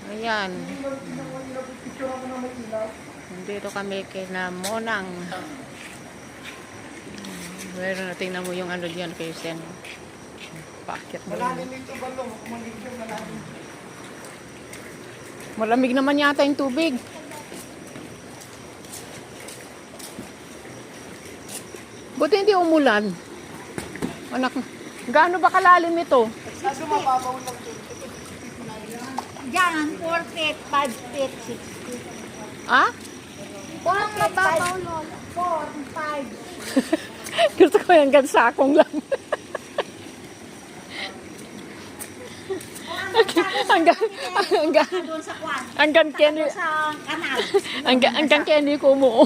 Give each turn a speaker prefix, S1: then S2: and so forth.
S1: Ayan. Dito kami kina Monang. Meron na, tingnan mo yung ano diyan kay Sen. Packet mo.
S2: Malalim ito balong. Maligyan malalim.
S1: Malamig naman yata yung tubig. Buti hindi umulan. Anak, gaano ba kalalim ito?
S2: Kaso mababaw lang ito.
S3: Diyan, 4 feet, 5 feet, 6 feet.
S1: Ah?
S3: 4 mababaw, Lola. 4, 5.
S1: Gusto ko yung hanggang sakong lang. hanggang
S3: Doon sa kwan.
S1: hanggang Kenny
S3: Sa kanal.
S1: hanggang Kenny ko mo.